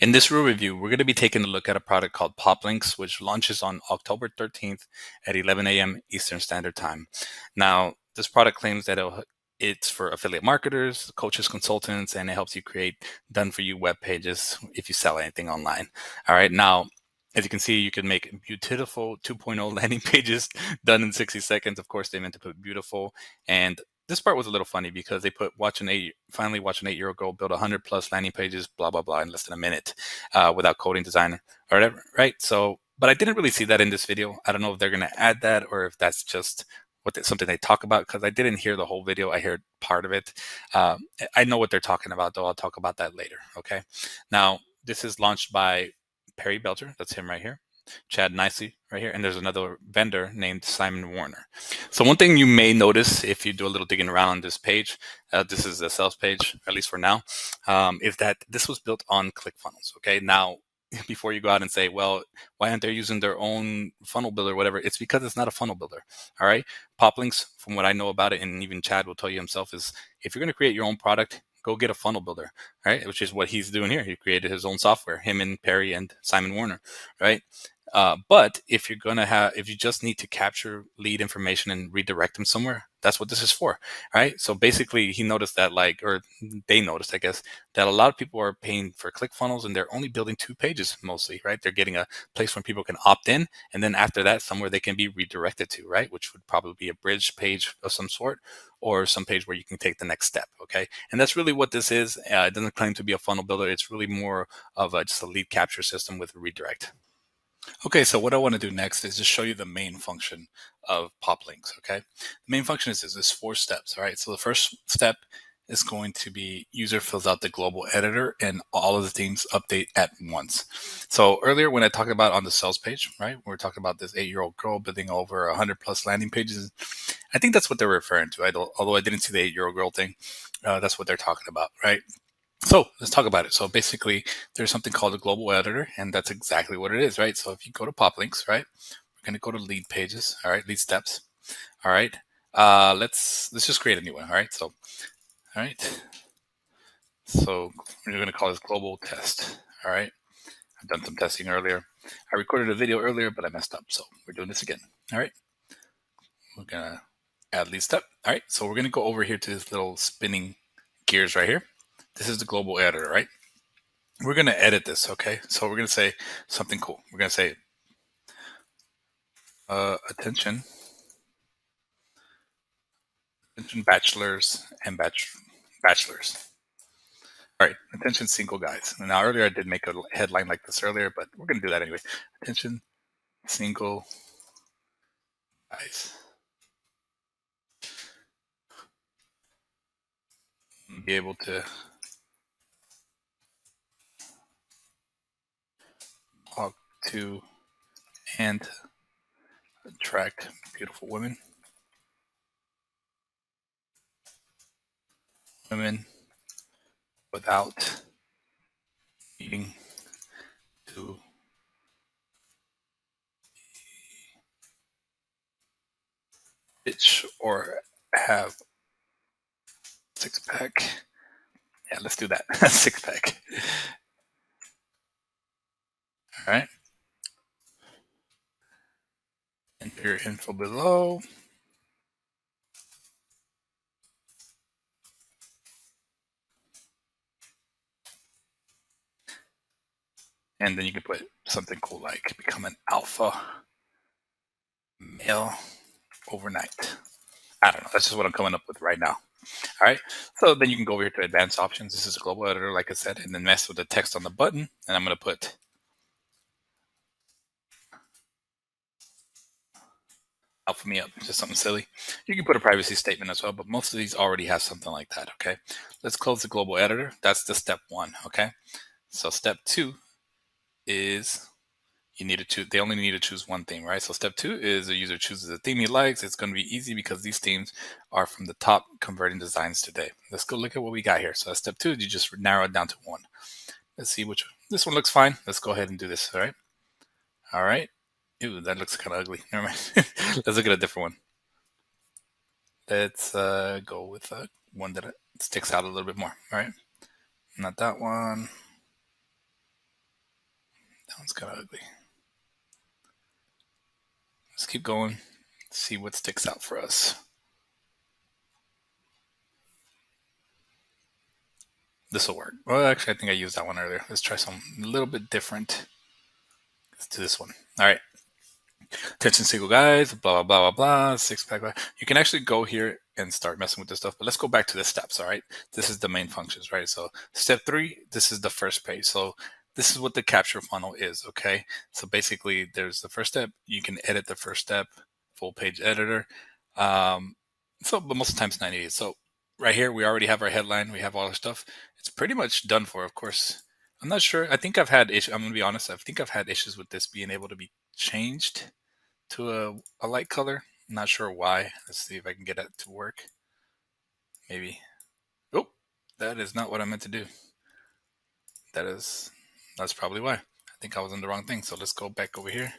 In this real review, we're going to be taking a look at a product called PopLinks, which launches on October 13th at 11 a.m. Eastern Standard Time. Now, this product claims that it's for affiliate marketers, coaches, consultants, and it helps you create done-for-you web pages if you sell anything online. All right. Now, as you can see, you can make beautiful 2.0 landing pages done in 60 seconds. Of course, they meant to put beautiful. And this part was a little funny because they put finally watch an 8-year-old girl build 100 plus landing pages, blah, blah, blah, in less than a minute without coding designer or whatever, right? So, but I didn't really see that in this video. I don't know if they're going to add that or if that's just something they talk about, because I didn't hear the whole video. I heard part of it. I know what they're talking about, though. I'll talk about that later. Okay. Now, this is launched by Perry Belcher. That's him right here. Chad Nicely right here. And there's another vendor named Simon Warner. So one thing you may notice if you do a little digging around on this page, this is the sales page, at least for now, is that this was built on ClickFunnels. Okay. Now, before you go out and say, well, why aren't they using their own funnel builder or whatever? It's because it's not a funnel builder. All right. PopLinks, from what I know about it, and even Chad will tell you himself, is if you're going to create your own product, go get a funnel builder, right? Which is what he's doing here. He created his own software, him and Perry and Simon Warner, right? But if you just need to capture lead information and redirect them somewhere, that's what this is for, right? So basically, he noticed that, or they noticed, I guess, that a lot of people are paying for ClickFunnels and they're only building 2 pages mostly, right? They're getting a place where people can opt in, and then after that, somewhere they can be redirected to, right? Which would probably be a bridge page of some sort, or some page where you can take the next step, okay? And that's really what this is. It doesn't claim to be a funnel builder. It's really more of just a lead capture system with a redirect. Okay, so what I want to do next is just show you the main function of PopLinks, okay? The main function is this, 4 steps, all right? So the first step is going to be user fills out the global editor and all of the themes update at once. So earlier when I talked about on the sales page, right, we were talking about this 8-year-old girl building over 100 plus landing pages. I think that's what they're referring to. Although I didn't see the 8-year-old girl thing, that's what they're talking about, right? So let's talk about it. So basically, there's something called a global editor, and that's exactly what it is, right? So if you go to PopLinks, right, we're going to go to Leadpages, all right, lead steps, all right. Let's just create a new one, all right. So, all right. So we're going to call this global test, all right. I've done some testing earlier. I recorded a video earlier, but I messed up, so we're doing this again, all right. We're gonna add lead step, all right. So we're going to go over here to this little spinning gears right here. This is the global editor, right? We're going to edit this, okay? So we're going to say something cool. We're going to say, attention bachelors and bachelors. All right, attention single guys. Now, earlier I did make a headline like this earlier, but we're going to do that anyway. Attention single guys. Be able to talk to and attract beautiful women. Women without needing to bitch or have 6-pack. Yeah, let's do that. 6-pack. All right. Enter your info below. And then you can put something cool like become an alpha male overnight. I don't know. That's just what I'm coming up with right now. All right. So then you can go over here to advanced options. This is a global editor, like I said, and then mess with the text on the button. And I'm going to put alpha me up, just something silly. You can put a privacy statement as well, but most of these already have something like that. Okay. Let's close the global editor. That's the step 1. Okay. So step 2 is they only need to choose one theme, right? So step 2 is the user chooses a theme he likes. It's going to be easy because these themes are from the top converting designs today. Let's go look at what we got here. So step 2, you just narrow it down to 1. Let's see this one looks fine. Let's go ahead and do this. All right. All right. Ew, that looks kind of ugly. Never mind. Let's look at a different one. Let's go with one that sticks out a little bit more. All right. Not that one. one's kind of ugly. Let's keep going. See what sticks out for us. This will work. Well, actually, I think I used that one earlier. Let's try something a little bit different. Let's do this one. All right. Attention single guys, blah, blah, blah, blah, six pack. Blah. You can actually go here and start messing with this stuff, but let's go back to the steps. All right. This is the main functions, right? So step 3, this is the first page. So this is what the capture funnel is. Okay. So basically there's the first step. You can edit the first step, full page editor. But most of the time it's 90 days. So right here, we already have our headline. We have all our stuff. It's pretty much done for, of course. I'm not sure. I think I've had issues. I'm going to be honest. I think I've had issues with this being able to be changed to a light color. I'm not sure why. Let's see if I can get it to work. Maybe. Oh, that is not what I meant to do. That's probably why. I think I was on the wrong thing. So let's go back over here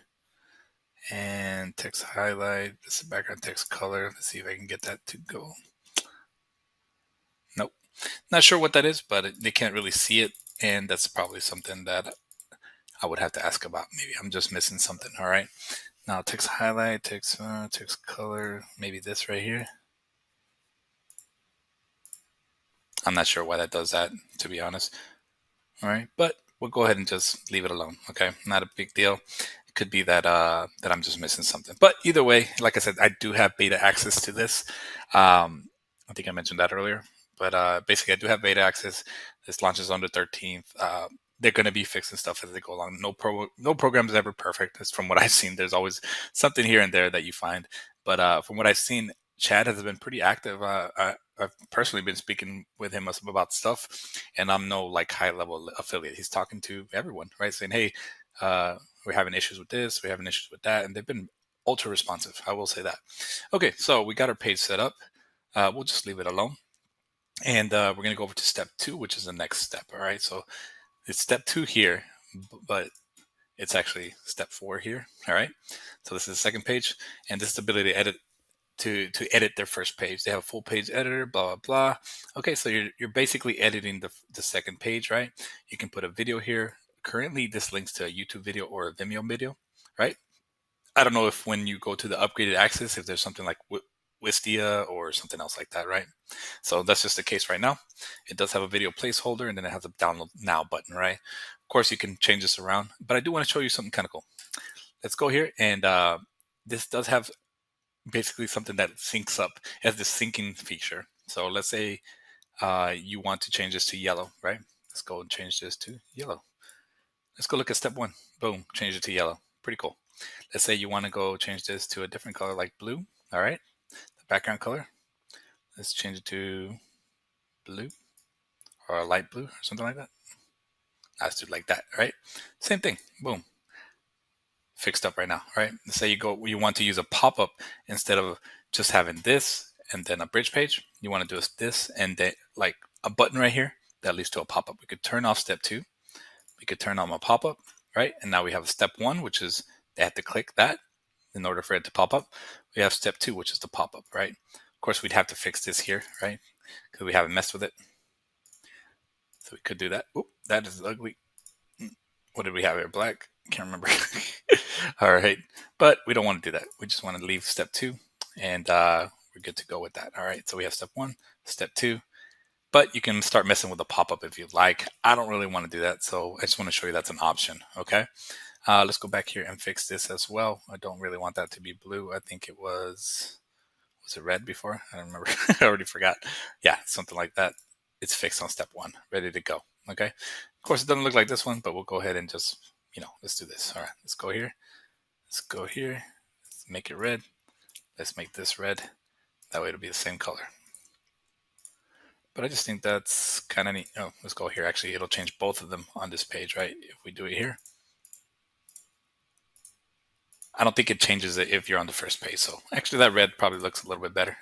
and text highlight. This is background text color. Let's see if I can get that to go. Nope. Not sure what that is, but they can't really see it. And that's probably something that I would have to ask about. Maybe I'm just missing something. All right. Now text highlight, text color, maybe this right here. I'm not sure why that does that, to be honest. All right, but we'll go ahead and just leave it alone. Okay, not a big deal. It could be that that I'm just missing something. But either way, like I said, I do have beta access to this. I think I mentioned that earlier. But basically, I do have beta access. This launches on the 13th. They're going to be fixing stuff as they go along. No program is ever perfect. That's from what I've seen. There's always something here and there that you find. But from what I've seen, Chad has been pretty active. I've personally been speaking with him about stuff, and I'm no like high level affiliate. He's talking to everyone, right? Saying, hey, we're having issues with this, we're having issues with that. And they've been ultra responsive. I will say that. Okay, so we got our page set up. We'll just leave it alone. And we're going to go over to step 2, which is the next step. All right. So it's step 2 here, but it's actually step 4 here. All right. So this is the second page, and this is the ability to edit to edit their first page. They have a full page editor, blah, blah, blah. Okay. So you're basically editing the second page, right? You can put a video here. Currently, this links to a YouTube video or a Vimeo video, right? I don't know if when you go to the upgraded access, if there's something like Wistia or something else like that, right? So that's just the case right now. It does have a video placeholder, and then it has a download now button, right? Of course, you can change this around, but I do want to show you something kind of cool. Let's go here, and this does have basically something that syncs up. It has this syncing feature. So let's say you want to change this to yellow, right? Let's go and change this to yellow. Let's go look at step 1. Boom, change it to yellow. Pretty cool. Let's say you want to go change this to a different color like blue. All right. The background color. Let's change it to blue or a light blue or something like that. Let's do it like that, right? Same thing. Boom. Fixed up right now, right? Let's say you want to use a pop-up instead of just having this and then a bridge page. You want to do this and then like a button right here that leads to a pop-up. We could turn off step 2. We could turn on a pop-up, right? And now we have a step 1, which is they have to click that in order for it to pop up. We have step 2, which is the pop-up, right? Of course, we'd have to fix this here, right? Because we haven't messed with it. So we could do that. Oop, that is ugly. What did we have here? Black? Can't remember. All right. But we don't want to do that. We just want to leave step 2, and we're good to go with that. All right. So we have step 1, step 2. But you can start messing with the pop-up if you'd like. I don't really want to do that, so I just want to show you that's an option, okay? Let's go back here and fix this as well. I don't really want that to be blue. I think it was it red before? I don't remember. I already forgot. Yeah, something like that. It's fixed on step 1, ready to go, okay? Of course, it doesn't look like this one, but we'll go ahead and just, let's do this. All right, let's go here. Let's go here. Let's make it red. Let's make this red. That way it'll be the same color. But I just think that's kind of neat. Oh, let's go here. Actually, it'll change both of them on this page, right? If we do it here. I don't think it changes it if you're on the first page. So actually that red probably looks a little bit better.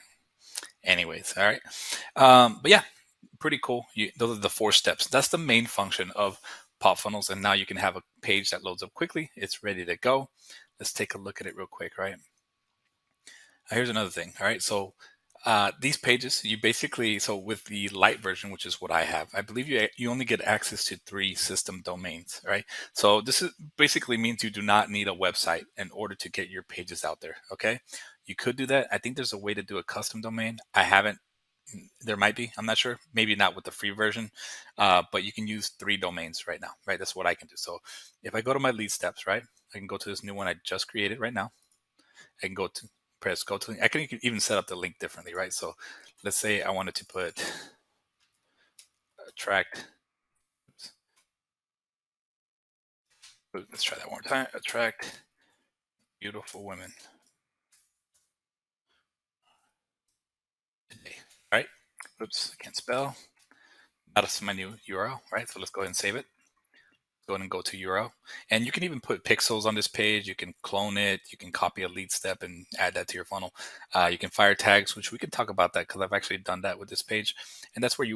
Anyways, all right. But yeah, pretty cool. Those are the 4 steps. That's the main function of Pop Funnels. And now you can have a page that loads up quickly. It's ready to go. Let's take a look at it real quick, right? Here's another thing. All right. So These pages, you basically, so with the light version, which is what I have, I believe you only get access to 3 system domains, right? So this is basically means you do not need a website in order to get your pages out there. Okay, you could do that. I think there's a way to do a custom domain. I haven't. There might be. I'm not sure. Maybe not with the free version, but you can use 3 domains right now, right? That's what I can do. So if I go to my lead steps, right, I can go to this new one I just created right now. I can go to press go to link. I can even set up the link differently, right? So let's say I wanted to put attract. Let's try that one more time. Attract beautiful women today. Right? Oops, I can't spell. That's my new URL, right? So let's go ahead and save it. Go ahead and go to URL. And you can even put pixels on this page. You can clone it. You can copy a lead step and add that to your funnel. You can fire tags, which we can talk about that because I've actually done that with this page. And that's where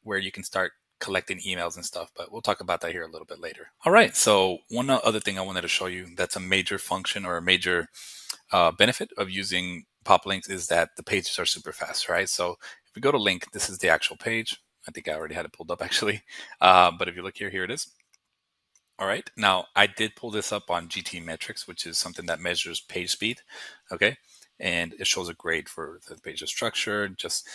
where you can start collecting emails and stuff, but we'll talk about that here a little bit later. All right. So one other thing I wanted to show you that's a major function or a major benefit of using PopLinks is that the pages are super fast, right? So if we go to link, this is the actual page. I think I already had it pulled up actually. But if you look here, here it is. All right. Now, I did pull this up on GT metrics, which is something that measures page speed. Okay. And it shows a grade for the page structure. Just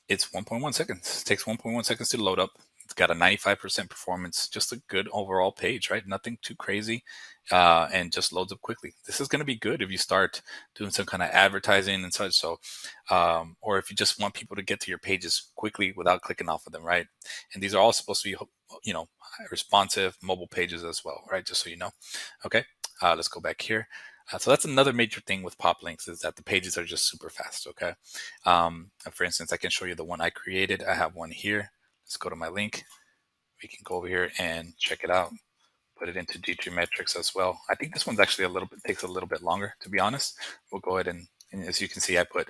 it's 1.1 seconds. It takes 1.1 seconds to load up. It's got a 95% performance, just a good overall page, right? Nothing too crazy, and just loads up quickly. This is going to be good if you start doing some kind of advertising and such. So, or if you just want people to get to your pages quickly without clicking off of them, right? And these are all supposed to be, responsive mobile pages as well, right? Just so you know. Okay, let's go back here. So that's another major thing with PopLinks is that the pages are just super fast. Okay, for instance, I can show you the one I created. I have one here. Let's go to my link. We can go over here and check it out. Put it into G3 metrics as well. I think this one's actually takes a little bit longer, to be honest. We'll go ahead and as you can see, I put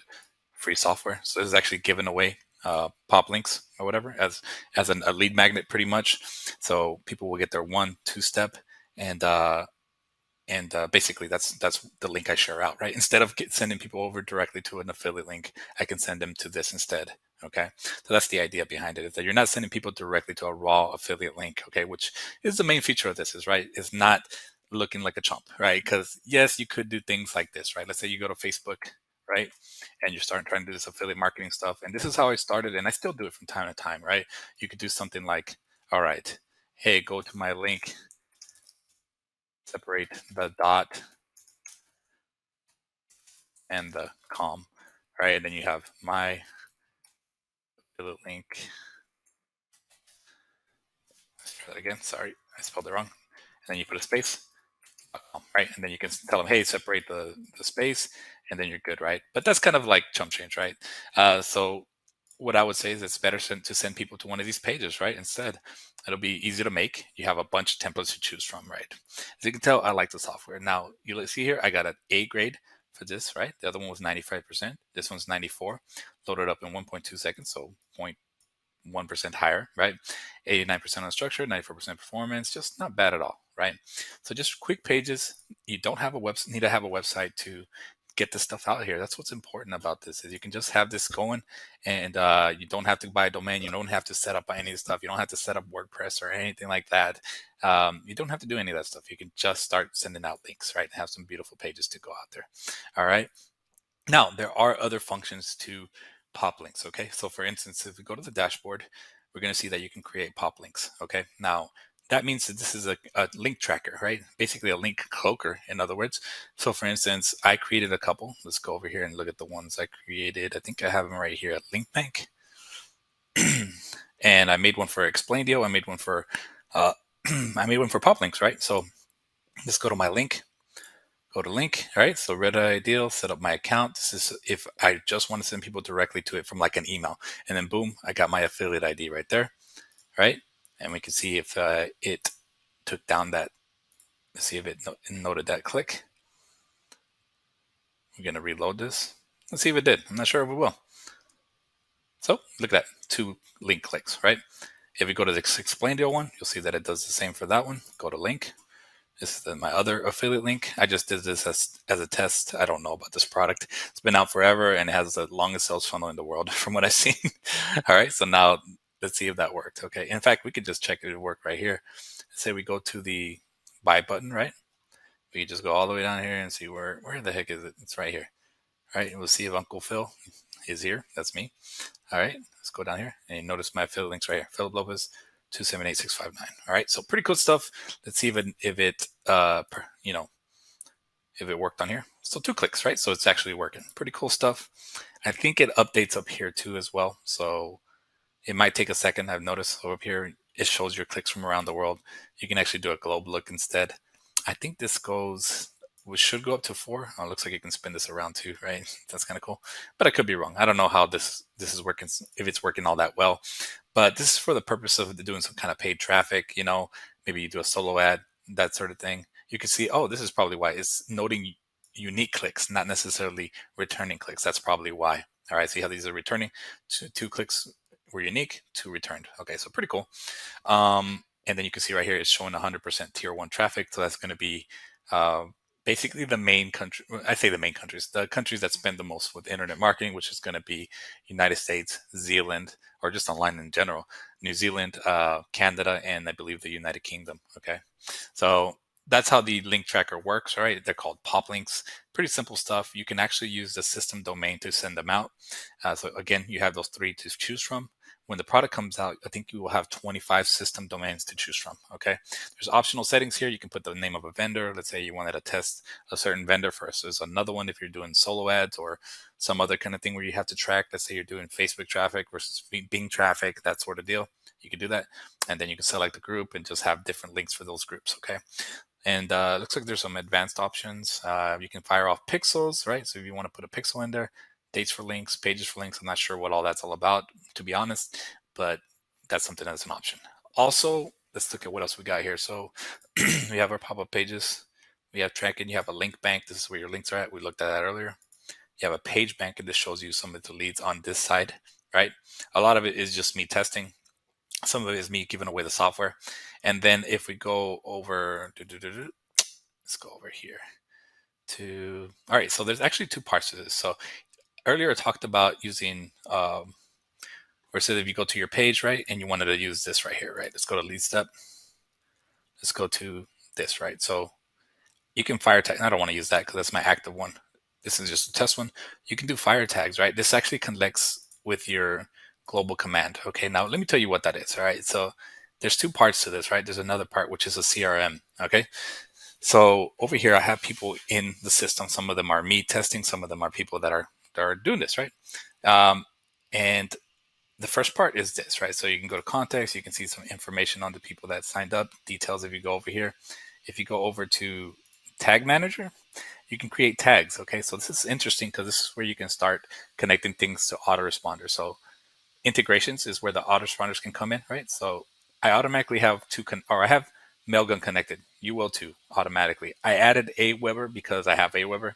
free software. So this is actually giving away PopLinks or whatever as a lead magnet pretty much. So people will get their 1-2 step and basically that's the link I share out, right? Instead of sending people over directly to an affiliate link, I can send them to this instead. Okay, so that's the idea behind it, is that you're not sending people directly to a raw affiliate link. Okay, which is the main feature of this, is right, is not looking like a chump, right? Because yes, you could do things like this, right? Let's say you go to Facebook, right, and you're starting trying to do this affiliate marketing stuff, and this is how I started, and I still do it from time to time, right? You could do something like, all right, hey, go to my link, separate the dot and the com, right? And then you have my affiliate link. Let's try that again. Sorry, I spelled it wrong. And then you put a space, right? And then you can tell them, hey, separate the space, and then you're good, right? But that's kind of like chump change, right? So what I would say is it's better to send people to one of these pages, right? Instead, it'll be easy to make. You have a bunch of templates to choose from, right? As you can tell, I like the software. Now, you'll see here, I got an A grade for this, right? The other one was 95%. This one's 94. Loaded up in 1.2 seconds, so 0.1% higher, right? 89% on structure, 94% performance, just not bad at all, right? So just quick pages. You don't have need to have a website to get this stuff out here. That's what's important about this, is you can just have this going, and you don't have to buy a domain. You don't have to set up any of the stuff. You don't have to set up WordPress or anything like that. You don't have to do any of that stuff. You can just start sending out links, right? And have some beautiful pages to go out there. All right. Now, there are other functions to PopLinks, okay? So for instance, if we go to the dashboard, we're going to see that you can create PopLinks, okay? Now, that means that this is a link tracker, right? Basically a link cloaker, in other words. So for instance, I created a couple. Let's go over here and look at the ones I created. I think I have them right here at Link Bank. And I made one for Explaindio. I made one for PopLinks, right? So let's go to my link. Go to link, all right? So red ideal, set up my account. This is if I just want to send people directly to it from like an email. And then boom, I got my affiliate ID right there, right? And we can see if it took down that, let's see if it noted that click. We're going to reload this. Let's see if it did. I'm not sure if it will. So look at that, 2 link clicks, right? If we go to the Explaindio one, you'll see that it does the same for that one. Go to link, This is my other affiliate link. I just did this as a test. I don't know about this product. It's been out forever and it has the longest sales funnel in the world from what I've seen. All right, so now let's see if that worked. Okay, in fact, we could just check it to work right here. Say we go to the buy button, right? We could just go all the way down here and see where the heck is it? It's right here. All right, we'll see if Uncle Phil is here. That's me. All right, let's go down here and notice my affiliate links right here. Philip Lopez, 278659. All right, so pretty cool stuff. Let's see if it if it worked on here. So 2 clicks, right? So it's actually working. Pretty cool stuff. I think it updates up here too as well. So it might take a second. I've noticed. So up here, it shows your clicks from around the world. You can actually do a globe look instead. I think this goes, we should go up to 4. Oh, it looks like you can spin this around too, right? That's kind of cool. But I could be wrong. I don't know how this is working, if it's working all that well. But this is for the purpose of doing some kind of paid traffic, maybe you do a solo ad, that sort of thing. You can see, oh, this is probably why it's noting unique clicks, not necessarily returning clicks. That's probably why. All right, see how these are returning? 2 clicks were unique, 2 returned. Okay, so pretty cool. And then you can see right here, it's showing 100% tier 1 traffic. So that's going to be basically the main country. I say the main countries, the countries that spend the most with internet marketing, which is going to be United States, Zealand, or just online in general, New Zealand, Canada, and I believe the United Kingdom. Okay. So that's how the link tracker works, right? They're called PopLinks. Pretty simple stuff. You can actually use the system domain to send them out. So again, you have those 3 to choose from. When the product comes out, I think you will have 25 system domains to choose from. Okay. There's optional settings here. You can put the name of a vendor. Let's say you wanted to test a certain vendor first. There's another one if you're doing solo ads or some other kind of thing where you have to track. Let's say you're doing Facebook traffic versus Bing traffic, that sort of deal. You can do that. And then you can select the group and just have different links for those groups. Okay. And it looks like there's some advanced options. You can fire off pixels, right? So if you want to put a pixel in there, dates for links, pages for links. I'm not sure what all that's all about, to be honest, but that's something that's an option. Also, let's look at what else we got here. So we have our pop-up pages. We have tracking. You have a link bank. This is where your links are at. We looked at that earlier. You have a page bank, and this shows you some of the leads on this side, right? A lot of it is just me testing. Some of it is me giving away the software. And then if we go over, let's go over here to, all right, so there's actually 2 parts to this. So earlier I talked about using, or so if you go to your page, right, and you wanted to use this right here, right? Let's go to lead step. Let's go to this, right? So you can fire tag. I don't want to use that because that's my active one. This is just a test one. You can do fire tags, right? This actually connects with your global command. Okay, now let me tell you what that is. All right, so there's 2 parts to this, right? There's another part which is a CRM. Okay, so over here I have people in the system. Some of them are me testing. Some of them are people that are doing this, right? And the first part is this, right? So you can go to context. You can see some information on the people that signed up. Details if you go over here. If you go over to Tag Manager, you can create tags. Okay, so this is interesting because this is where you can start connecting things to autoresponders. So integrations is where the autoresponders can come in, right? So I automatically have I have Mailgun connected. You will too automatically. I added Aweber because I have Aweber,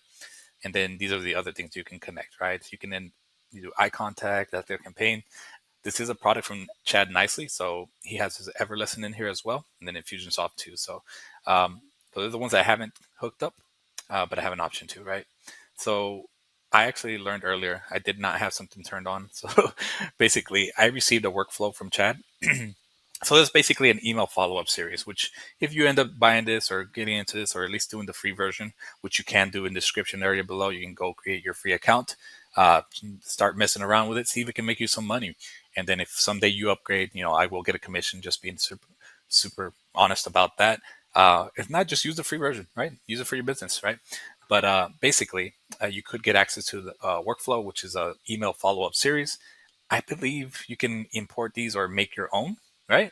and then these are the other things you can connect, right? You can then you do eye contact, that's their campaign. This is a product from Chad Nicely, so he has his Ever lesson in here as well, and then Infusionsoft too. So those are the ones I haven't hooked up, but I have an option to, right? So I actually learned earlier I did not have something turned on. So basically, I received a workflow from Chad. So that's basically an email follow-up series, which if you end up buying this or getting into this, or at least doing the free version, which you can do in the description area below, you can go create your free account, start messing around with it, see if it can make you some money. And then if someday you upgrade, I will get a commission, just being super honest about that. If not, just use the free version, right? Use it for your business, right? But basically, you could get access to the workflow, which is a email follow-up series. I believe you can import these or make your own, right?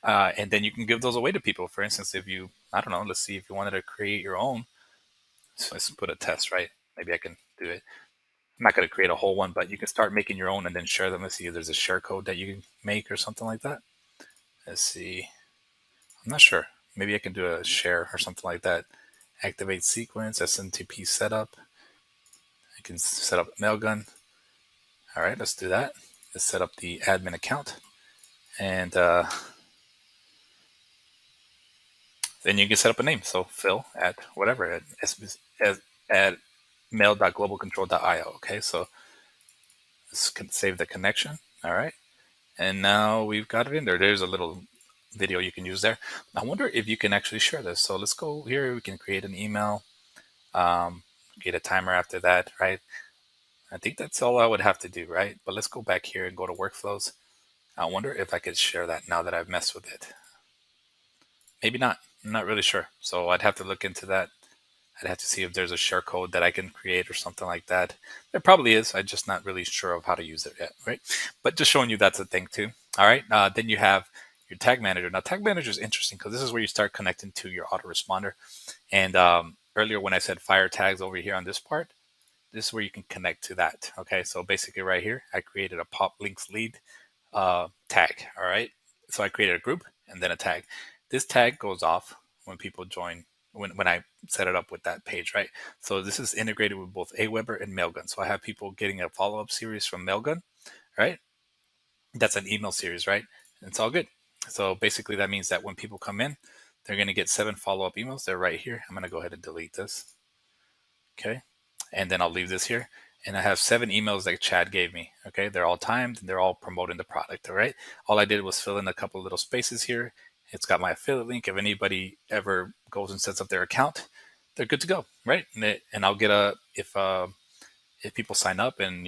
And then you can give those away to people. For instance, if you, I don't know, let's see if you wanted to create your own. So let's put a test, right? Maybe I can do it. I'm not going to create a whole one, but you can start making your own and then share them. Let's see if there's a share code that you can make or something like that. Let's see. I'm not sure. Maybe I can do a share or something like that. Activate sequence, SMTP setup. I can set up Mailgun. All right, let's do that. Let's set up the admin account. And Then you can set up a name. So Phil at whatever at mail.globalcontrol.io. Okay, so let's save the connection. All right, and now we've got it in there. There's a little video you can use there. I wonder if you can actually share this. So let's go here. We can create an email. Um, get a timer after that, right? I think that's all I would have to do, right? But let's go back here and go to workflows. I wonder if I could share that now that I've messed with it. Maybe not. I'm not really sure. So I'd have to look into that. I'd have to see if there's a share code that I can create or something like that. There probably is. I'm just not really sure of how to use it yet, right? But just showing you that's a thing too. All right. Then you have your tag manager. Now, tag manager is interesting because this is where you start connecting to your autoresponder. And earlier when I said fire tags over here on this part, this is where you can connect to that. Okay. So basically right here, I created a PopLinks lead tag. All right. So I created a group and then a tag. This tag goes off when people join, when I set it up with that page, right? So this is integrated with both Aweber and Mailgun. So I have people getting a follow-up series from Mailgun, right? That's an email series, right? It's all good. So basically that means that when people come in, they're going to get 7 follow-up emails. They're right here. I'm going to go ahead and delete this. Okay. And then I'll leave this here. And I have 7 emails that Chad gave me. Okay. They're all timed and they're all promoting the product. All right. All I did was fill in a couple little spaces here. It's got my affiliate link. If anybody ever goes and sets up their account, they're good to go. Right. And I'll get if people sign up and,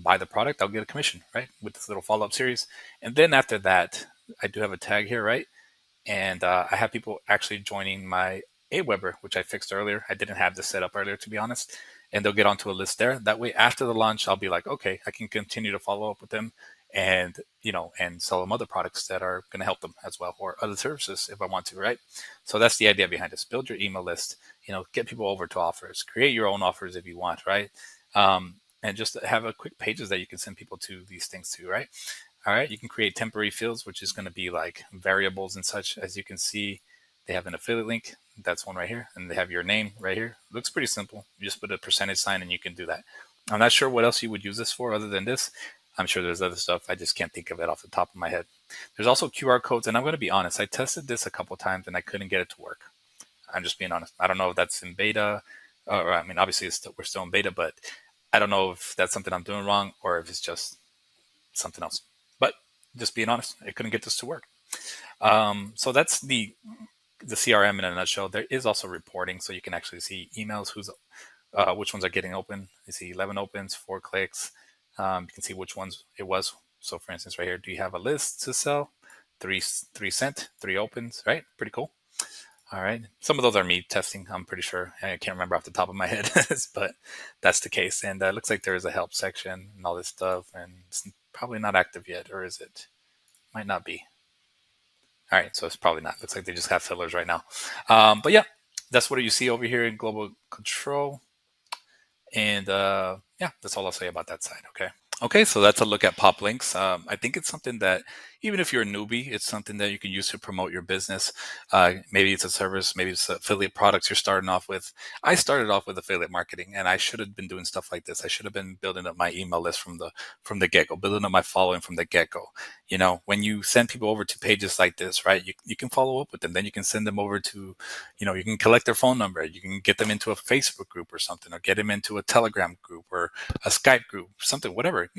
buy the product, I'll get a commission, right? With this little follow-up series. And then after that, I do have a tag here, right? And I have people actually joining my Aweber, which I fixed earlier. I didn't have this set up earlier, to be honest. And they'll get onto a list there. That way, after the launch, I'll be like, okay, I can continue to follow up with them and, and sell them other products that are going to help them as well, or other services if I want to, right? So that's the idea behind this. Build your email list, get people over to offers, create your own offers if you want, right? And just have a quick pages that you can send people to these things to, right? All right, you can create temporary fields, which is going to be like variables and such. As you can see, they have an affiliate link. That's one right here. And they have your name right here. Looks pretty simple. You just put a percentage sign and you can do that. I'm not sure what else you would use this for other than this. I'm sure there's other stuff. I just can't think of it off the top of my head. There's also QR codes. And I'm going to be honest, I tested this a couple times and I couldn't get it to work. I'm just being honest. I don't know if that's in beta. Or, I mean, obviously we're still in beta, but I don't know if that's something I'm doing wrong or if it's just something else. But just being honest, I couldn't get this to work. So that's the CRM in a nutshell. There is also reporting, so you can actually see emails, which ones are getting open. You see 11 opens, 4 clicks. You can see which ones it was. So for instance, right here, do you have a list to sell? 3 sent, 3 opens, right? Pretty cool. All right. Some of those are me testing, I'm pretty sure. I can't remember off the top of my head, but that's the case. And it looks like there is a help section and all this stuff. And it's probably not active yet, or is it? Might not be. All right. So it's probably not. Looks like they just have fillers right now. But yeah, that's what you see over here in Global Control. And yeah, that's all I'll say about that side. Okay. Okay, so that's a look at PopLinks. I think it's something that even if you're a newbie, it's something that you can use to promote your business. Maybe it's a service, maybe it's affiliate products you're starting off with. I started off with affiliate marketing, and I should have been doing stuff like this. I should have been building up my email list from the get-go, building up my following from the get-go. When you send people over to pages like this, right, you can follow up with them. Then you can send them over to, you can collect their phone number. You can get them into a Facebook group or something, or get them into a Telegram group or a Skype group, something, whatever.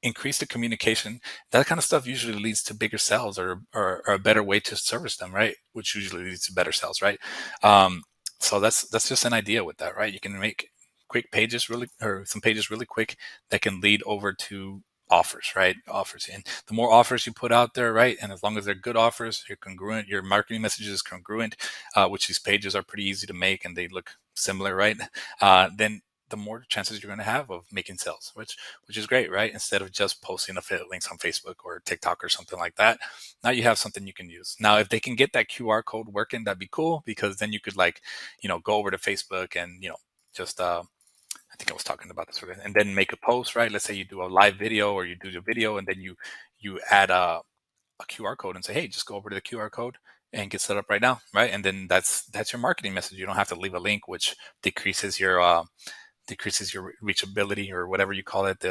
Increase the communication. That kind of stuff usually leads to bigger sales or a better way to service them, right? Which usually leads to better sales, right? So that's just an idea with that, right? You can make quick pages some pages really quick that can lead over to offers, right? Offers. And the more offers you put out there, right? And as long as they're good offers, you're congruent, your marketing message is congruent, which these pages are pretty easy to make and they look similar, right? Then the more chances you're going to have of making sales, which is great, right? Instead of just posting affiliate links on Facebook or TikTok or something like that, now you have something you can use. Now, if they can get that QR code working, that'd be cool, because then you could go over to Facebook and, just, I think I was talking about this, and then make a post, right? Let's say you do a live video or you do your video and then you add a QR code and say, hey, just go over to the QR code and get set up right now, right? And then that's your marketing message. You don't have to leave a link, which decreases your reachability, or whatever you call it,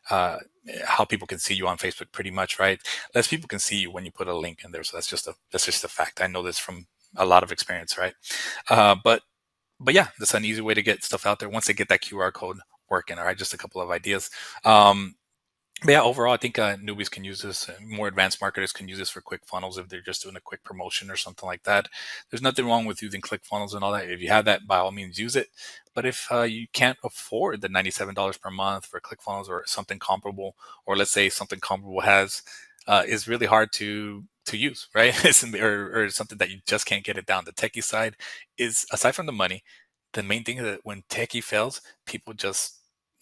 how people can see you on Facebook, pretty much, right? Less people can see you when you put a link in there. So that's just a fact. I know this from a lot of experience, right? But yeah, that's an easy way to get stuff out there once they get that QR code working. All right, just a couple of ideas. Um, but yeah, overall, I think newbies can use this. More advanced marketers can use this for quick funnels if they're just doing a quick promotion or something like that. There's nothing wrong with using click funnels and all that. If you have that, by all means, use it. But if you can't afford the $97 per month for click funnels or something comparable, or let's say something comparable has is really hard to use, right? Or something that you just can't get it down. The techie side is, aside from the money, the main thing is that when techie fails, people just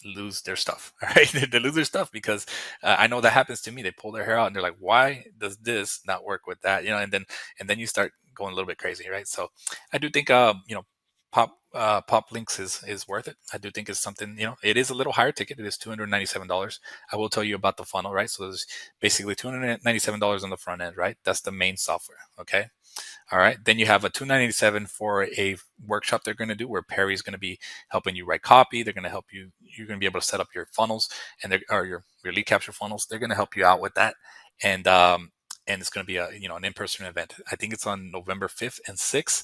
lose their stuff, right? They lose their stuff because I know that happens to me. They pull their hair out and they're like, "Why does this not work with that?" And then you start going a little bit crazy, right? So I do think Pop Links is worth it. I do think it's something, it is a little higher ticket. It is $297. I will tell you about the funnel, right? So there's basically $297 on the front end, right? That's the main software. Okay. All right. Then you have a 297 for a workshop they're going to do where Perry's going to be helping you write copy. They're going to help you. You're going to be able to set up your funnels or your lead capture funnels. They're going to help you out with that. And it's going to be an in-person event. I think it's on November 5th and 6th.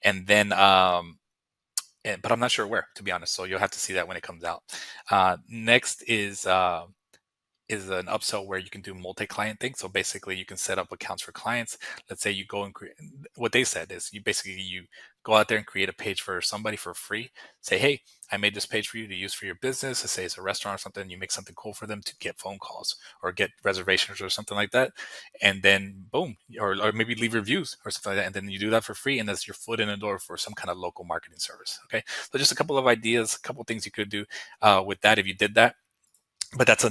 And then but I'm not sure where, to be honest. So you'll have to see that when it comes out. Next is an upsell where you can do multi-client things. So basically you can set up accounts for clients. Let's say you go and create, what they said is you go out there and create a page for somebody for free. Say, hey, I made this page for you to use for your business. Let's say it's a restaurant or something. You make something cool for them to get phone calls or get reservations or something like that. And then boom, or maybe leave reviews or something like that. And then you do that for free. And that's your foot in the door for some kind of local marketing service. Okay. So just a couple of ideas, a couple of things you could do with that if you did that. But that's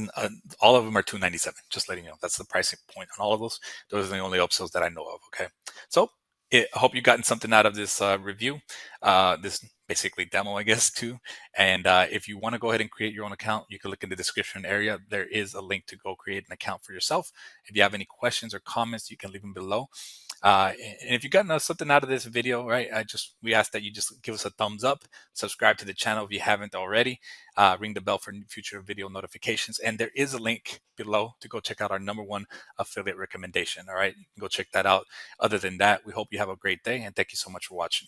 all of them are 297. Just letting you know, that's the pricing point on all of those. Those are the only upsells that I know of. Okay, so I hope you've gotten something out of this review, this basically demo, I guess, too. And if you want to go ahead and create your own account, you can look in the description area. There is a link to go create an account for yourself. If you have any questions or comments, you can leave them below. And if you've gotten something out of this video, right, we ask that you just give us a thumbs up, subscribe to the channel if you haven't already, ring the bell for future video notifications, and there is a link below to go check out our #1 affiliate recommendation. All right, you can go check that out. Other than that, we hope you have a great day, and thank you so much for watching.